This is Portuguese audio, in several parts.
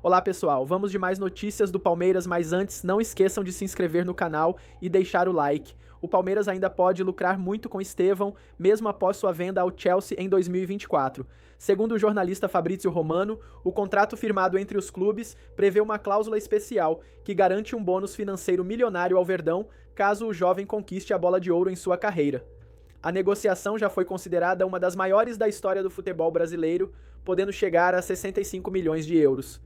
Olá pessoal, vamos de mais notícias do Palmeiras, mas antes não esqueçam de se inscrever no canal e deixar o like. O Palmeiras ainda pode lucrar muito com Estevão, mesmo após sua venda ao Chelsea em 2024. Segundo o jornalista Fabrício Romano, o contrato firmado entre os clubes prevê uma cláusula especial que garante um bônus financeiro milionário ao Verdão caso o jovem conquiste a bola de ouro em sua carreira. A negociação já foi considerada uma das maiores da história do futebol brasileiro, podendo chegar a 65 milhões de euros.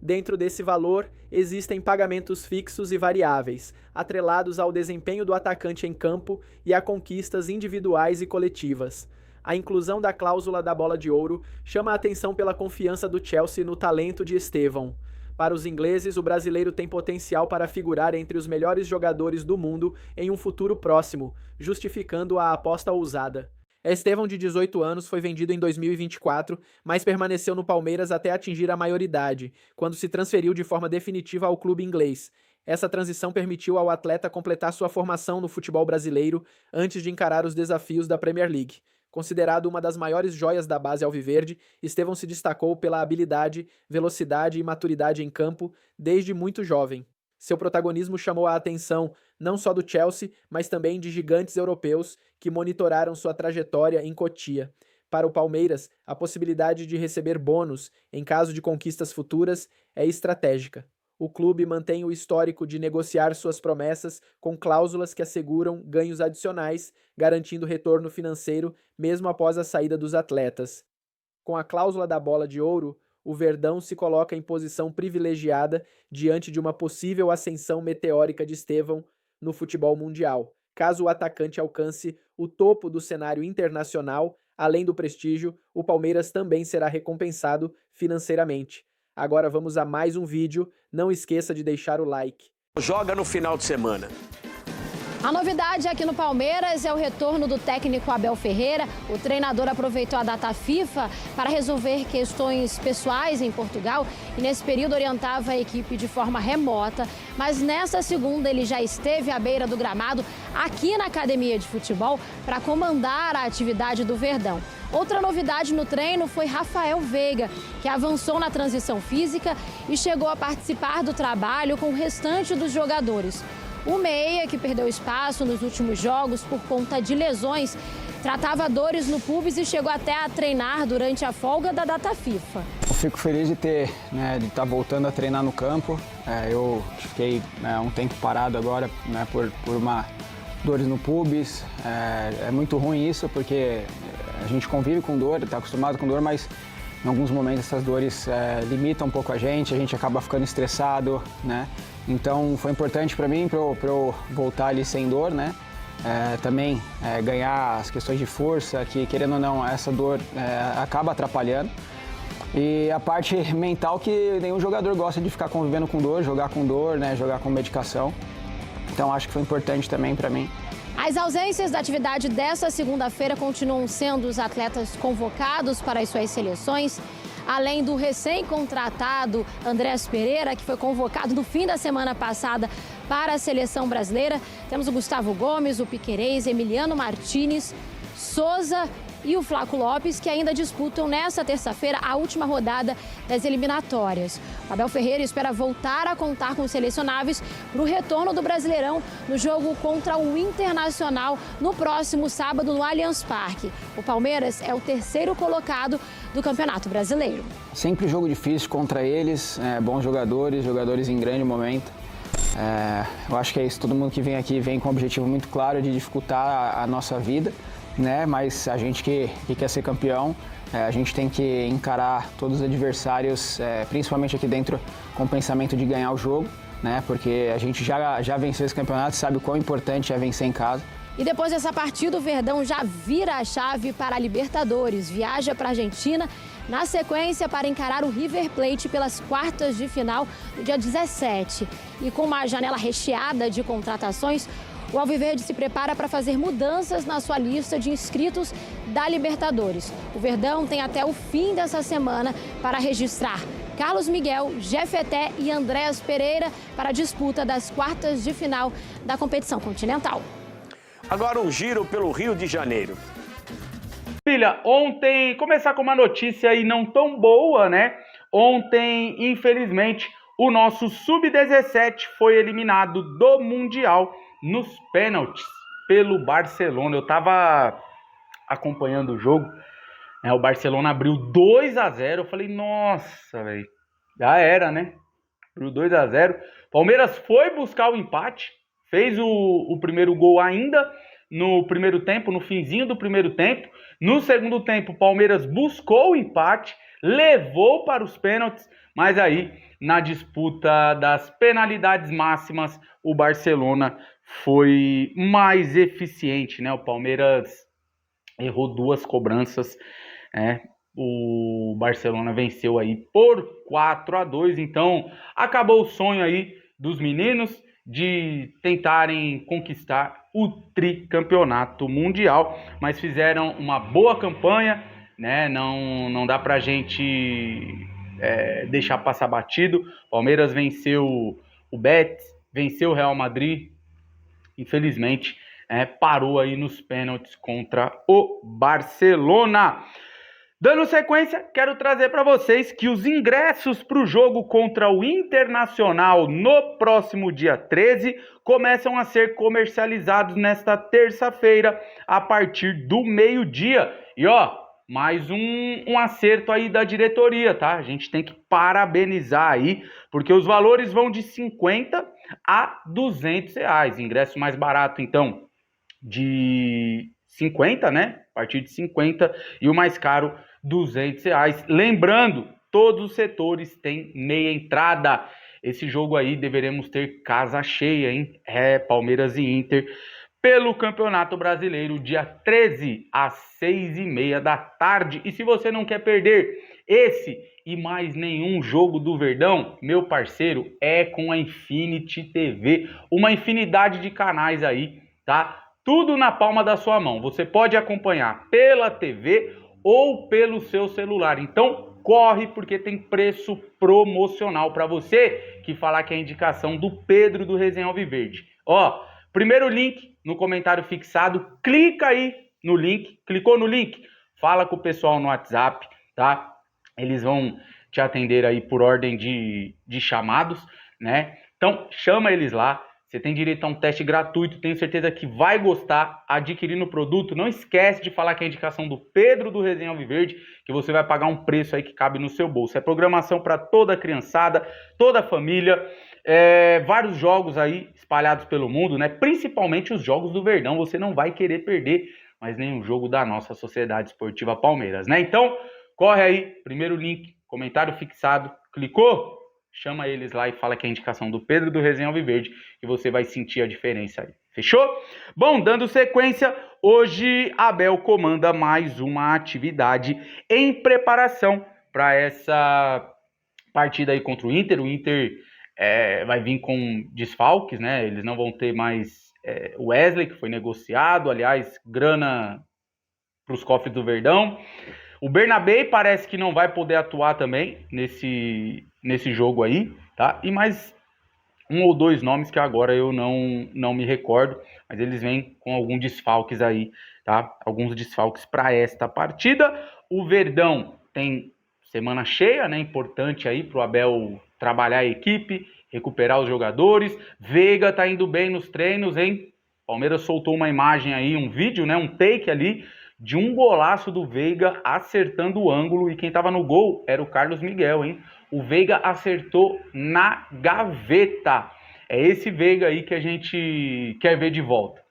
Dentro desse valor, existem pagamentos fixos e variáveis, atrelados ao desempenho do atacante em campo e a conquistas individuais e coletivas. A inclusão da cláusula da bola de ouro chama a atenção pela confiança do Chelsea no talento de Estevão. Para os ingleses, o brasileiro tem potencial para figurar entre os melhores jogadores do mundo em um futuro próximo, justificando a aposta ousada. Estevão, de 18 anos, foi vendido em 2024, mas permaneceu no Palmeiras até atingir a maioridade, quando se transferiu de forma definitiva ao clube inglês. Essa transição permitiu ao atleta completar sua formação no futebol brasileiro antes de encarar os desafios da Premier League. Considerado uma das maiores joias da base alviverde, Estevão se destacou pela habilidade, velocidade e maturidade em campo desde muito jovem. Seu protagonismo chamou a atenção não só do Chelsea, mas também de gigantes europeus que monitoraram sua trajetória em Cotia. Para o Palmeiras, a possibilidade de receber bônus em caso de conquistas futuras é estratégica. O clube mantém o histórico de negociar suas promessas com cláusulas que asseguram ganhos adicionais, garantindo retorno financeiro mesmo após a saída dos atletas. Com a cláusula da bola de ouro, o Verdão se coloca em posição privilegiada diante de uma possível ascensão meteórica de Estevão no futebol mundial. Caso o atacante alcance o topo do cenário internacional, além do prestígio, o Palmeiras também será recompensado financeiramente. Agora vamos a mais um vídeo, não esqueça de deixar o like. Joga no final de semana. A novidade aqui no Palmeiras é o retorno do técnico Abel Ferreira. O treinador aproveitou a data FIFA para resolver questões pessoais em Portugal e nesse período orientava a equipe de forma remota. Mas nessa segunda ele já esteve à beira do gramado aqui na academia de futebol para comandar a atividade do Verdão. Outra novidade no treino foi Rafael Veiga, que avançou na transição física e chegou a participar do trabalho com o restante dos jogadores. O meia, que perdeu espaço nos últimos jogos por conta de lesões, tratava dores no pubis e chegou até a treinar durante a folga da data FIFA. Eu fico feliz de estar voltando a treinar no campo. Eu fiquei um tempo parado agora por uma dores no pubis. É muito ruim isso porque a gente convive com dor, está acostumado com dor, mas em alguns momentos essas dores limitam um pouco a gente acaba ficando estressado, né? Então foi importante para mim, para eu voltar ali sem dor, né? Também ganhar as questões de força, que querendo ou não, essa dor acaba atrapalhando. E a parte mental que nenhum jogador gosta de ficar convivendo com dor, jogar com dor, né? Jogar com medicação. Então acho que foi importante também para mim. As ausências da atividade dessa segunda-feira continuam sendo os atletas convocados para as suas seleções. Além do recém-contratado Andrés Pereira, que foi convocado no fim da semana passada para a seleção brasileira, temos o Gustavo Gomes, o Piquerez, Emiliano Martínez, Souza e o Flaco Lopes, que ainda disputam nesta terça-feira a última rodada das eliminatórias. O Abel Ferreira espera voltar a contar com os selecionáveis para o retorno do Brasileirão no jogo contra o Internacional no próximo sábado no Allianz Parque. O Palmeiras é o terceiro colocado do Campeonato Brasileiro. Sempre jogo difícil contra eles, bons jogadores em grande momento. Eu acho que é isso, todo mundo que vem aqui vem com um objetivo muito claro de dificultar a nossa vida, né? Mas a gente que quer ser campeão, a gente tem que encarar todos os adversários, principalmente aqui dentro, com o pensamento de ganhar o jogo, né? Porque a gente já venceu esse campeonato, sabe o quão importante é vencer em casa. E depois dessa partida, o Verdão já vira a chave para a Libertadores, viaja para a Argentina, na sequência para encarar o River Plate pelas quartas de final no dia 17. E com uma janela recheada de contratações, o Alviverde se prepara para fazer mudanças na sua lista de inscritos da Libertadores. O Verdão tem até o fim dessa semana para registrar Carlos Miguel, Jefeté e Andrés Pereira para a disputa das quartas de final da competição continental. Agora um giro pelo Rio de Janeiro. Filha, ontem, começar com uma notícia aí não tão boa, né? Ontem, infelizmente, o nosso Sub-17 foi eliminado do Mundial nos pênaltis pelo Barcelona. Eu tava acompanhando o jogo, né? O Barcelona abriu 2-0. Eu falei, nossa, velho, já era, né? Abriu 2-0. Palmeiras foi buscar o empate, fez o primeiro gol ainda no primeiro tempo, no finzinho do primeiro tempo. No segundo tempo, o Palmeiras buscou o empate, levou para os pênaltis, mas aí, na disputa das penalidades máximas, o Barcelona foi mais eficiente, né? O Palmeiras errou 2 cobranças, né? O Barcelona venceu aí por 4-2, então acabou o sonho aí dos meninos de tentarem conquistar o tricampeonato mundial, mas fizeram uma boa campanha, né? Não dá pra gente deixar passar batido. Palmeiras venceu o Betis, venceu o Real Madrid, infelizmente parou aí nos pênaltis contra o Barcelona. Dando sequência, quero trazer para vocês que os ingressos para o jogo contra o Internacional no próximo dia 13 começam a ser comercializados nesta terça-feira a partir do meio-dia. E ó, mais um acerto aí da diretoria, tá? A gente tem que parabenizar aí, porque os valores vão de 50 a 200 reais. Ingresso mais barato, então, de 50, né? A partir de 50, e o mais caro, 200 reais. Lembrando, todos os setores têm meia entrada. Esse jogo aí deveremos ter casa cheia, hein? Palmeiras e Inter pelo Campeonato Brasileiro, dia 13 às 6h30 da tarde. E se você não quer perder esse e mais nenhum jogo do Verdão, meu parceiro, é com a Infinity TV. Uma infinidade de canais aí, tá? Tudo na palma da sua mão. Você pode acompanhar pela TV ou pelo seu celular. Então, corre, porque tem preço promocional para você que falar que é a indicação do Pedro do Resenha Alviverde. Ó, primeiro link no comentário fixado, clica aí no link, clicou no link, fala com o pessoal no WhatsApp, tá? Eles vão te atender aí por ordem de chamados, né? Então, chama eles lá. Você tem direito a um teste gratuito, tenho certeza que vai gostar adquirindo o produto. Não esquece de falar que é a indicação do Pedro do Resenha Alviverde, que você vai pagar um preço aí que cabe no seu bolso. É programação para toda a criançada, toda a família, vários jogos aí espalhados pelo mundo, né? Principalmente os jogos do Verdão, você não vai querer perder mais nenhum jogo da nossa Sociedade Esportiva Palmeiras, né? Então, corre aí, primeiro link, comentário fixado, clicou? Chama eles lá e fala que é a indicação do Pedro do Resenha Alviverde, que você vai sentir a diferença aí. Fechou? Bom, dando sequência, hoje Abel comanda mais uma atividade em preparação para essa partida aí contra o Inter. O Inter vai vir com desfalques, né? Eles não vão ter mais o Wesley, que foi negociado, aliás, grana para os cofres do Verdão. O Bernabé parece que não vai poder atuar também nesse jogo aí, tá? E mais um ou dois nomes que agora eu não me recordo, mas eles vêm com alguns desfalques aí, tá? Alguns desfalques para esta partida. O Verdão tem semana cheia, né? Importante aí para o Abel trabalhar a equipe, recuperar os jogadores. Veiga tá indo bem nos treinos, hein? Palmeiras soltou uma imagem aí, um vídeo, né? Um take ali de um golaço do Veiga acertando o ângulo, e quem estava no gol era o Carlos Miguel, hein? O Veiga acertou na gaveta. É esse Veiga aí que a gente quer ver de volta.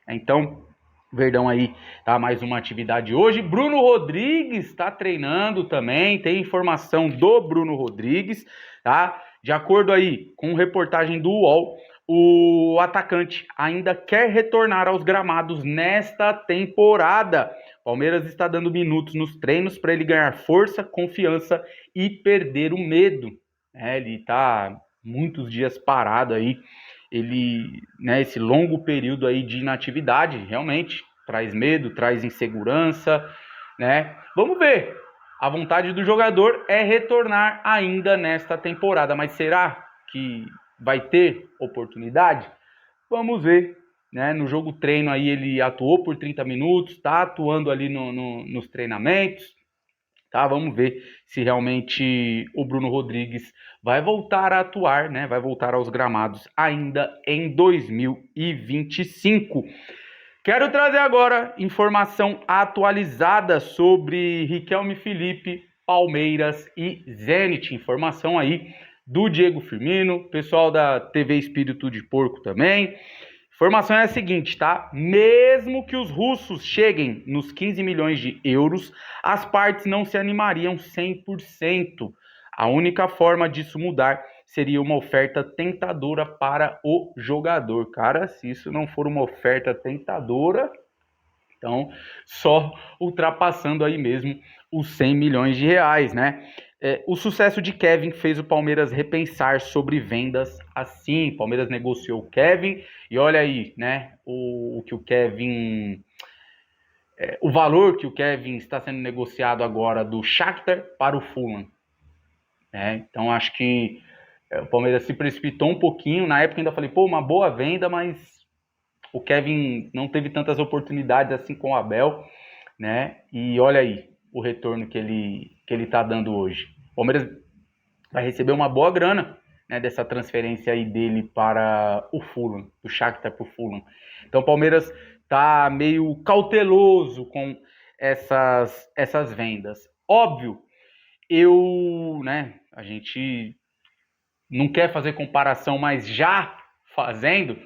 Então, Verdão aí, tá? Mais uma atividade hoje. Bruno Rodrigues está treinando também, tem informação do Bruno Rodrigues, tá? De acordo aí com reportagem do UOL, o atacante ainda quer retornar aos gramados nesta temporada. Palmeiras está dando minutos nos treinos para ele ganhar força, confiança e perder o medo. Ele está muitos dias parado aí. Ele, né, esse longo período aí de inatividade realmente traz medo, traz insegurança, né? Vamos ver. A vontade do jogador é retornar ainda nesta temporada, mas será que vai ter oportunidade? Vamos ver, né? No jogo treino aí ele atuou por 30 minutos, está atuando ali nos treinamentos, tá? Vamos ver se realmente o Bruno Rodrigues vai voltar a atuar, né? Vai voltar aos gramados ainda em 2025. Quero trazer agora informação atualizada sobre Riquelme Felipe, Palmeiras e Zenit. Informação aí do Diego Firmino, pessoal da TV Espírito de Porco também. Informação é a seguinte, tá? Mesmo que os russos cheguem nos 15 milhões de euros, as partes não se animariam 100%. A única forma disso mudar seria uma oferta tentadora para o jogador. Cara, se isso não for uma oferta tentadora, então só ultrapassando aí mesmo os 100 milhões de reais, né? O sucesso de Kevin fez o Palmeiras repensar sobre vendas assim. O Palmeiras negociou o Kevin e olha aí, né? O que o Kevin... o valor que o Kevin está sendo negociado agora do Shakhtar para o Fulham. Então acho que o Palmeiras se precipitou um pouquinho. Na época ainda falei, pô, uma boa venda, mas o Kevin não teve tantas oportunidades assim com o Abel, né? E olha aí o retorno que ele tá dando hoje. O Palmeiras vai receber uma boa grana, né, dessa transferência aí dele para o Fulham, do Shakhtar para o Fulham. Então o Palmeiras tá meio cauteloso com essas vendas. Óbvio, a gente não quer fazer comparação, mas já fazendo,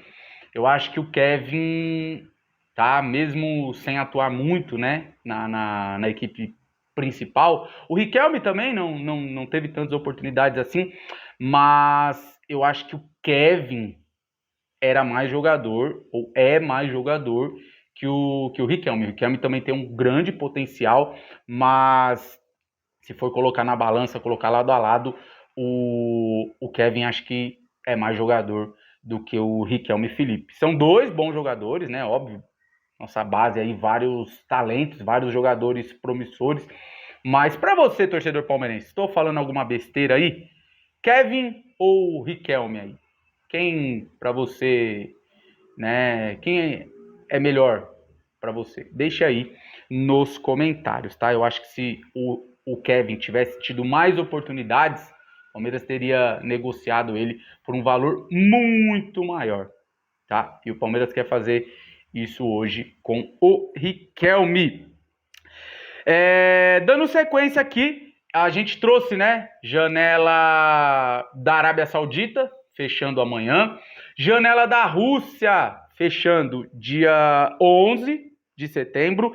eu acho que o Kevin tá, mesmo sem atuar muito, né, na equipe principal. O Riquelme também não teve tantas oportunidades assim, mas eu acho que o Kevin era mais jogador, ou é mais jogador que o Riquelme. O Riquelme também tem um grande potencial, mas se for colocar na balança, colocar lado a lado, o Kevin acho que é mais jogador do que o Riquelme Felipe. São dois bons jogadores, né? Óbvio, nossa base aí, vários talentos, vários jogadores promissores. Mas para você, torcedor palmeirense, estou falando alguma besteira aí? Kevin ou Riquelme aí? Quem para você, né? Quem é melhor para você? Deixa aí nos comentários, tá? Eu acho que se o Kevin tivesse tido mais oportunidades, o Palmeiras teria negociado ele por um valor muito maior, tá? E o Palmeiras quer fazer isso hoje com o Riquelme. Dando sequência aqui, a gente trouxe, né, janela da Arábia Saudita, fechando amanhã. Janela da Rússia, fechando dia 11 de setembro.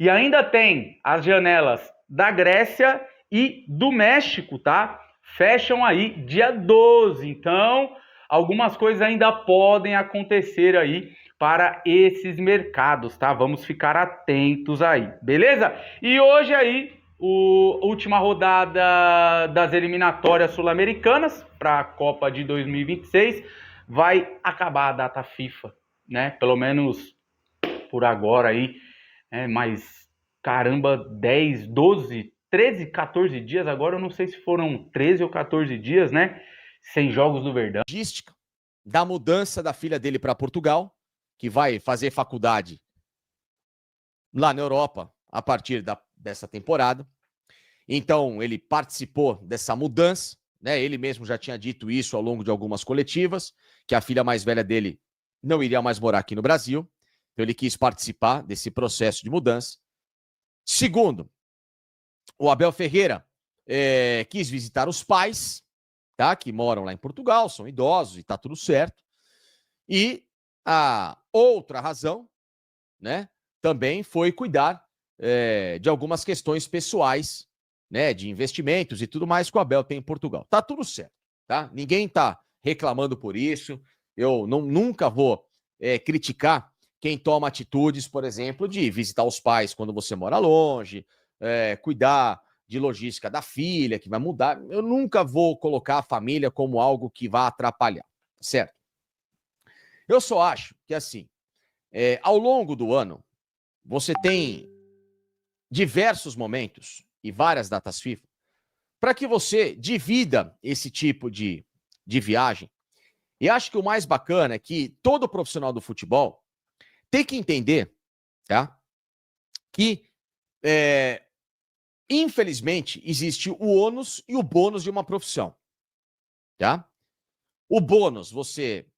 E ainda tem as janelas da Grécia e do México, tá? Fecham aí dia 12. Então, algumas coisas ainda podem acontecer aí para esses mercados, tá? Vamos ficar atentos aí, beleza? E hoje aí, última rodada das eliminatórias sul-americanas para a Copa de 2026, vai acabar a data FIFA, né? Pelo menos por agora aí, mas caramba, 10, 12, 13, 14 dias, agora eu não sei se foram 13 ou 14 dias, né? Sem jogos do Verdão. Logística da mudança da filha dele para Portugal, que vai fazer faculdade lá na Europa a partir dessa temporada. Então, ele participou dessa mudança, né? Ele mesmo já tinha dito isso ao longo de algumas coletivas, que a filha mais velha dele não iria mais morar aqui no Brasil. Então, ele quis participar desse processo de mudança. Segundo, o Abel Ferreira quis visitar os pais, tá? Que moram lá em Portugal, são idosos e tá tudo certo. E a outra razão, né, também foi cuidar de algumas questões pessoais, né, de investimentos e tudo mais que o Abel tem em Portugal. Tá tudo certo, tá? Ninguém tá reclamando por isso. Eu nunca vou criticar quem toma atitudes, por exemplo, de visitar os pais quando você mora longe, cuidar de logística da filha, que vai mudar. Eu nunca vou colocar a família como algo que vai atrapalhar, certo? Eu só acho que, assim, ao longo do ano, você tem diversos momentos e várias datas FIFA para que você divida esse tipo de viagem. E acho que o mais bacana é que todo profissional do futebol tem que entender, tá, que Infelizmente, existe o ônus e o bônus de uma profissão, tá? O bônus, você,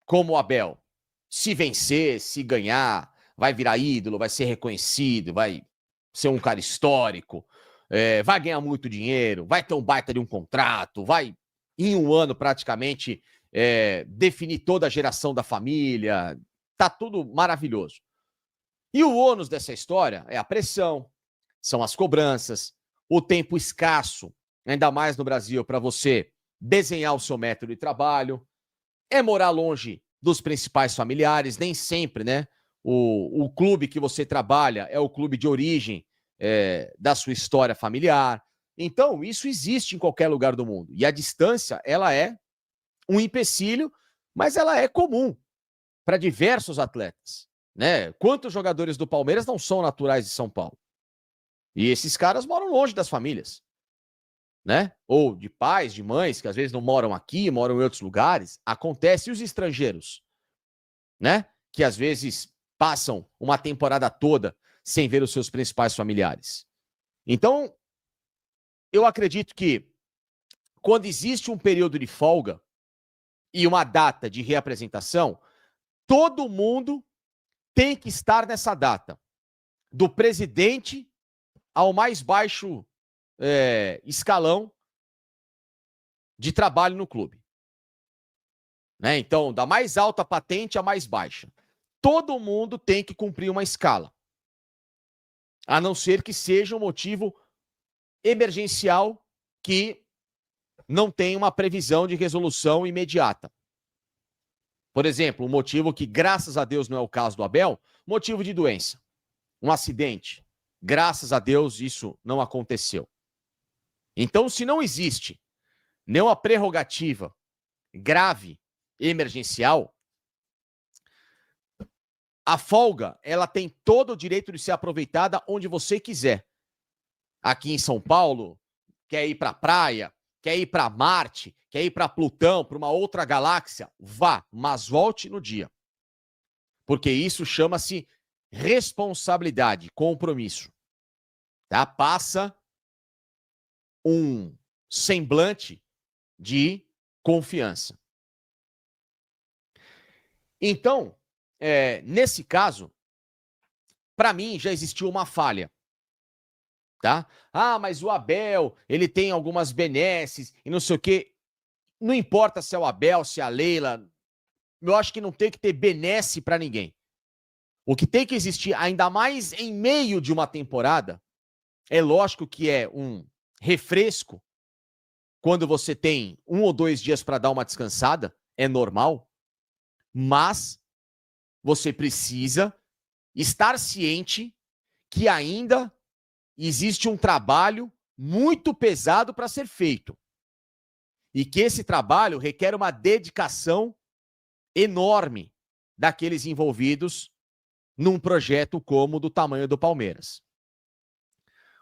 como o Abel, se vencer, se ganhar, vai virar ídolo, vai ser reconhecido, vai ser um cara histórico, vai ganhar muito dinheiro, vai ter um baita de um contrato, vai, em um ano, praticamente, definir toda a geração da família, tá tudo maravilhoso. E o ônus dessa história é a pressão, são as cobranças, o tempo escasso, ainda mais no Brasil, para você desenhar o seu método de trabalho, é morar longe dos principais familiares, nem sempre, né? O clube que você trabalha é o clube de origem da sua história familiar. Então, isso existe em qualquer lugar do mundo. E a distância, ela é um empecilho, mas ela é comum para diversos atletas, né? Quantos jogadores do Palmeiras não são naturais de São Paulo? E esses caras moram longe das famílias, né? Ou de pais, de mães, que às vezes não moram aqui, moram em outros lugares. Acontece. E os estrangeiros, né? Que às vezes passam uma temporada toda sem ver os seus principais familiares. Então, eu acredito que quando existe um período de folga e uma data de reapresentação, todo mundo tem que estar nessa data, do presidente ao mais baixo escalão de trabalho no clube, né? Então, da mais alta patente à mais baixa. Todo mundo tem que cumprir uma escala, a não ser que seja um motivo emergencial que não tem uma previsão de resolução imediata. Por exemplo, um motivo que, graças a Deus, não é o caso do Abel, motivo de doença, um acidente. Graças a Deus, isso não aconteceu. Então, se não existe nenhuma prerrogativa grave, emergencial, a folga, ela tem todo o direito de ser aproveitada onde você quiser. Aqui em São Paulo, quer ir para a praia, quer ir para Marte, quer ir para Plutão, para uma outra galáxia, vá, mas volte no dia. Porque isso chama-se responsabilidade, compromisso. Tá? Passa um semblante de confiança. Então, nesse caso, para mim já existiu uma falha. Tá? Ah, mas o Abel, ele tem algumas benesses e não sei o quê. Não importa se é o Abel, se é a Leila, eu acho que não tem que ter benesse para ninguém. O que tem que existir, ainda mais em meio de uma temporada, é lógico que é um refresco, quando você tem 1 ou 2 dias para dar uma descansada, é normal, mas você precisa estar ciente que ainda existe um trabalho muito pesado para ser feito. E que esse trabalho requer uma dedicação enorme daqueles envolvidos num projeto como o do tamanho do Palmeiras.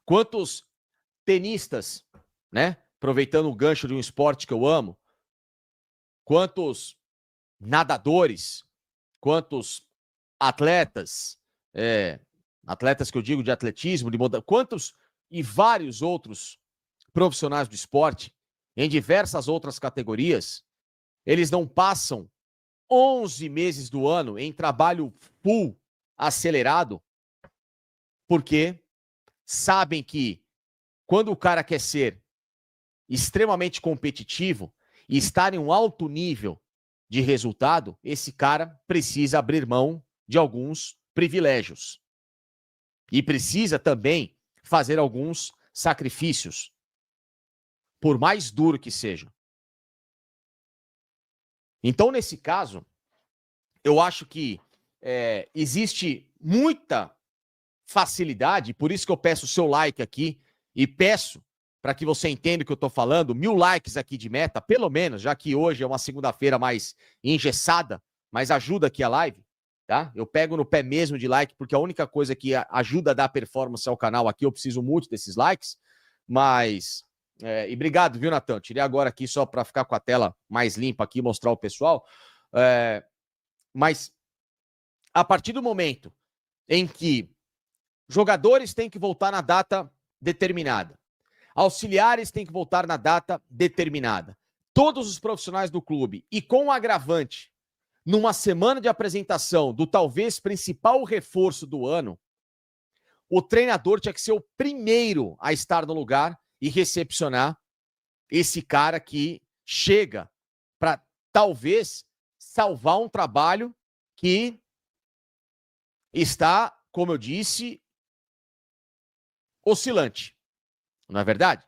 Quantos tenistas, né? Aproveitando o gancho de um esporte que eu amo, quantos nadadores, quantos atletas, atletas que eu digo de atletismo, quantos e vários outros profissionais do esporte, em diversas outras categorias, eles não passam 11 meses do ano em trabalho full, acelerado, porque sabem que quando o cara quer ser extremamente competitivo e estar em um alto nível de resultado, esse cara precisa abrir mão de alguns privilégios. E precisa também fazer alguns sacrifícios, por mais duro que seja. Então, nesse caso, eu acho que existe muita facilidade, por isso que eu peço o seu like aqui e peço para que você entenda o que eu estou falando, 1000 likes aqui de meta, pelo menos, já que hoje é uma segunda-feira mais engessada, mas ajuda aqui a live, tá? Eu pego no pé mesmo de like, porque a única coisa que ajuda a dar performance ao canal aqui, eu preciso muito desses likes, mas... e obrigado, viu, Natan? Tirei agora aqui só para ficar com a tela mais limpa aqui e mostrar ao pessoal. Mas a partir do momento em que jogadores têm que voltar na data determinada. Auxiliares têm que voltar na data determinada. Todos os profissionais do clube, e com o agravante, numa semana de apresentação do talvez principal reforço do ano, o treinador tinha que ser o primeiro a estar no lugar e recepcionar esse cara que chega para talvez salvar um trabalho que está, como eu disse, oscilante. Não é verdade?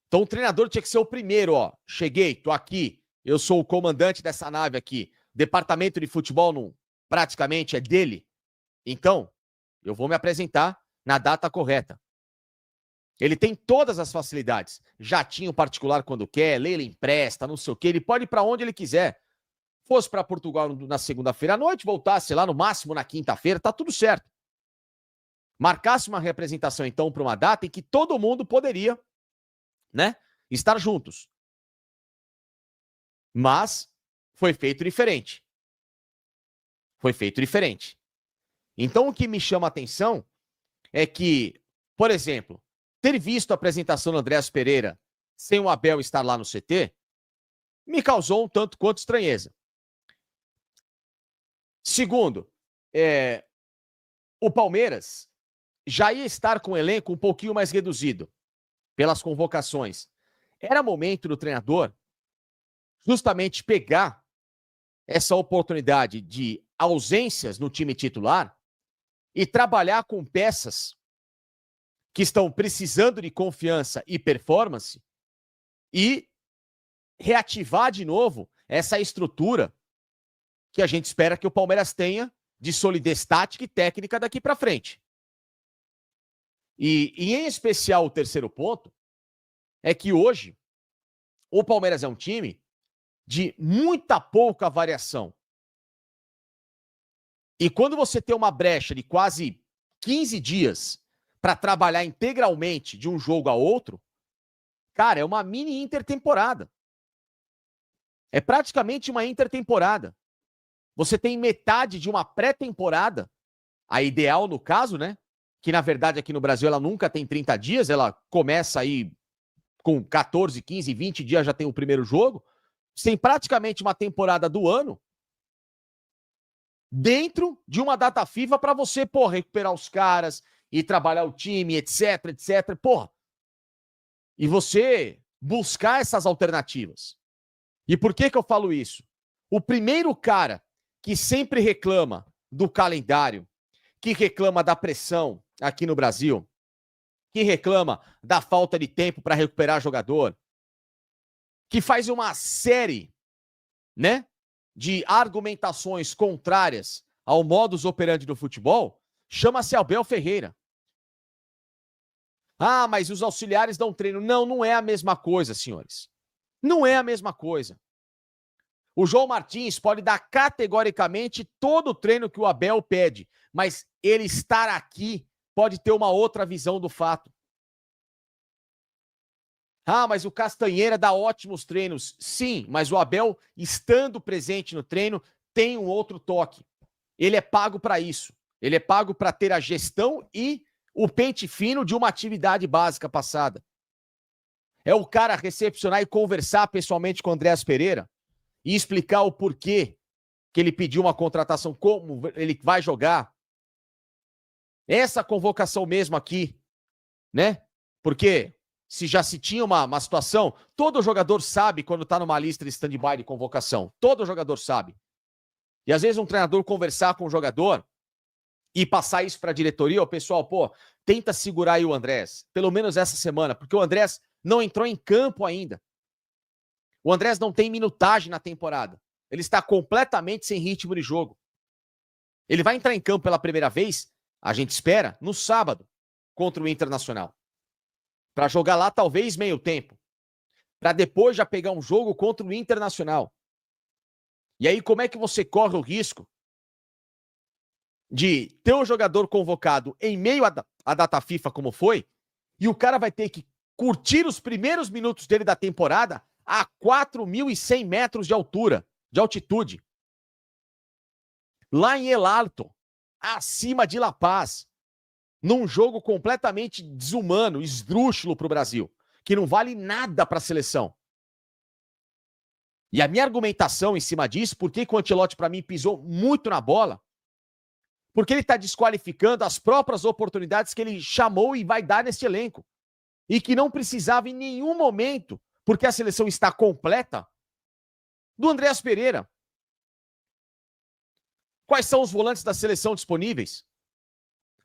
Então o treinador tinha que ser o primeiro, ó. Cheguei, tô aqui, eu sou o comandante dessa nave aqui. Departamento de futebol não, praticamente é dele. Então, eu vou me apresentar na data correta. Ele tem todas as facilidades. Jatinho particular quando quer, Leila empresta, não sei o quê. Ele pode ir para onde ele quiser. Fosse para Portugal na segunda-feira à noite, voltasse lá no máximo na quinta-feira, tá tudo certo. Marcasse uma representação, então, para uma data em que todo mundo poderia, né, estar juntos. Mas foi feito diferente. Foi feito diferente. Então, o que me chama a atenção é que, por exemplo, ter visto a apresentação do Andréas Pereira sem o Abel estar lá no CT, me causou um tanto quanto estranheza. Segundo, o Palmeiras já ia estar com o elenco um pouquinho mais reduzido pelas convocações. Era momento do treinador justamente pegar essa oportunidade de ausências no time titular e trabalhar com peças que estão precisando de confiança e performance e reativar de novo essa estrutura que a gente espera que o Palmeiras tenha de solidez tática e técnica daqui para frente. E em especial o terceiro ponto é que hoje o Palmeiras é um time de muita pouca variação. E quando você tem uma brecha de quase 15 dias para trabalhar integralmente de um jogo a outro, cara, é uma mini intertemporada. É praticamente uma intertemporada. Você tem metade de uma pré-temporada, a ideal no caso, né? Que na verdade aqui no Brasil ela nunca tem 30 dias, ela começa aí com 14, 15, 20 dias já tem o primeiro jogo. Você tem praticamente uma temporada do ano dentro de uma data FIFA para você, porra, recuperar os caras e trabalhar o time, etc, etc, porra. E você buscar essas alternativas. E por que eu falo isso? O primeiro cara que sempre reclama do calendário, que reclama da pressão aqui no Brasil, que reclama da falta de tempo para recuperar jogador, que faz uma série, né, de argumentações contrárias ao modus operandi do futebol, chama-se Abel Ferreira. Ah, mas os auxiliares dão treino. Não, não é a mesma coisa, senhores. Não é a mesma coisa. O João Martins pode dar categoricamente todo o treino que o Abel pede, mas ele estar aqui pode ter uma outra visão do fato. Ah, mas o Castanheira dá ótimos treinos. Sim, mas o Abel, estando presente no treino, tem um outro toque. Ele é pago para isso. Ele é pago para ter a gestão e o pente fino de uma atividade básica passada. É o cara recepcionar e conversar pessoalmente com o Andréas Pereira e explicar o porquê que ele pediu uma contratação, como ele vai jogar. Essa convocação mesmo aqui, né? Porque se já se tinha uma situação, todo jogador sabe quando tá numa lista de stand-by de convocação. Todo jogador sabe. E às vezes um treinador conversar com o jogador e passar isso para a diretoria, o pessoal, pô, tenta segurar aí o Andrés, pelo menos essa semana, porque o Andrés não entrou em campo ainda. O Andrés não tem minutagem na temporada. Ele está completamente sem ritmo de jogo. Ele vai entrar em campo pela primeira vez, a gente espera, no sábado, contra o Internacional. Para jogar lá talvez meio tempo. Para depois já pegar um jogo contra o Internacional. E aí como é que você corre o risco de ter um jogador convocado em meio à data FIFA como foi, e o cara vai ter que curtir os primeiros minutos dele da temporada a 4.100 metros de altura, de altitude. Lá em El Alto, acima de La Paz. num jogo completamente desumano, esdrúxulo para o Brasil, que não vale nada para a seleção. E a minha argumentação em cima disso, por que o Ancelotti, para mim, pisou muito na bola? Porque ele está desqualificando as próprias oportunidades que ele chamou e vai dar neste elenco. E que não precisava em nenhum momento, porque a seleção está completa, do Andreas Pereira. Quais são os volantes da seleção disponíveis?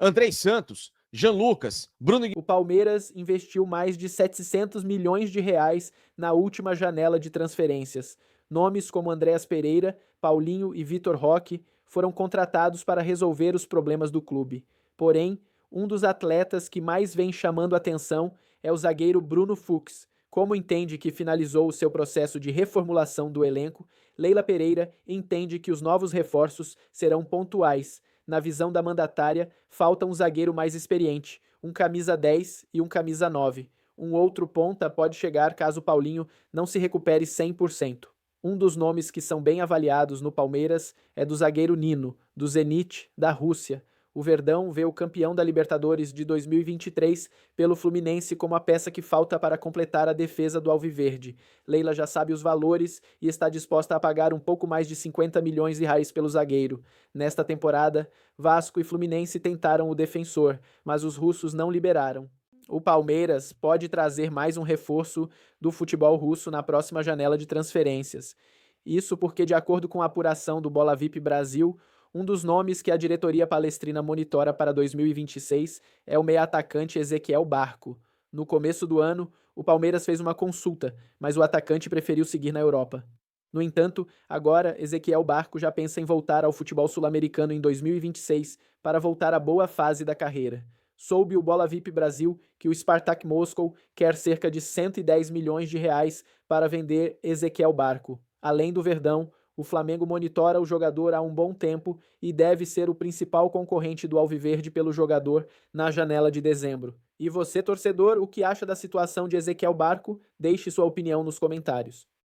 Andrei Santos, Jean Lucas, Bruno... O Palmeiras investiu mais de 700 milhões de reais na última janela de transferências. Nomes como Andreas Pereira, Paulinho e Vitor Roque foram contratados para resolver os problemas do clube. Porém, um dos atletas que mais vem chamando atenção é o zagueiro Bruno Fux. Como entende que finalizou o seu processo de reformulação do elenco, Leila Pereira entende que os novos reforços serão pontuais. Na visão da mandatária, falta um zagueiro mais experiente, um camisa 10 e um camisa 9. Um outro ponta pode chegar caso Paulinho não se recupere 100%. Um dos nomes que são bem avaliados no Palmeiras é do zagueiro Nino, do Zenit, da Rússia. O Verdão vê o campeão da Libertadores de 2023 pelo Fluminense como a peça que falta para completar a defesa do Alviverde. Leila já sabe os valores e está disposta a pagar um pouco mais de 50 milhões de reais pelo zagueiro. Nesta temporada, Vasco e Fluminense tentaram o defensor, mas os russos não liberaram. O Palmeiras pode trazer mais um reforço do futebol russo na próxima janela de transferências. Isso porque, de acordo com a apuração do Bola VIP Brasil, um dos nomes que a diretoria palestrina monitora para 2026 é o meia-atacante Ezequiel Barco. No começo do ano, o Palmeiras fez uma consulta, mas o atacante preferiu seguir na Europa. No entanto, agora Ezequiel Barco já pensa em voltar ao futebol sul-americano em 2026 para voltar à boa fase da carreira. Soube o Bola VIP Brasil que o Spartak Moscou quer cerca de 110 milhões de reais para vender Ezequiel Barco. Além do Verdão, o Flamengo monitora o jogador há um bom tempo e deve ser o principal concorrente do Alviverde pelo jogador na janela de dezembro. E você, torcedor, o que acha da situação de Ezequiel Barco? Deixe sua opinião nos comentários.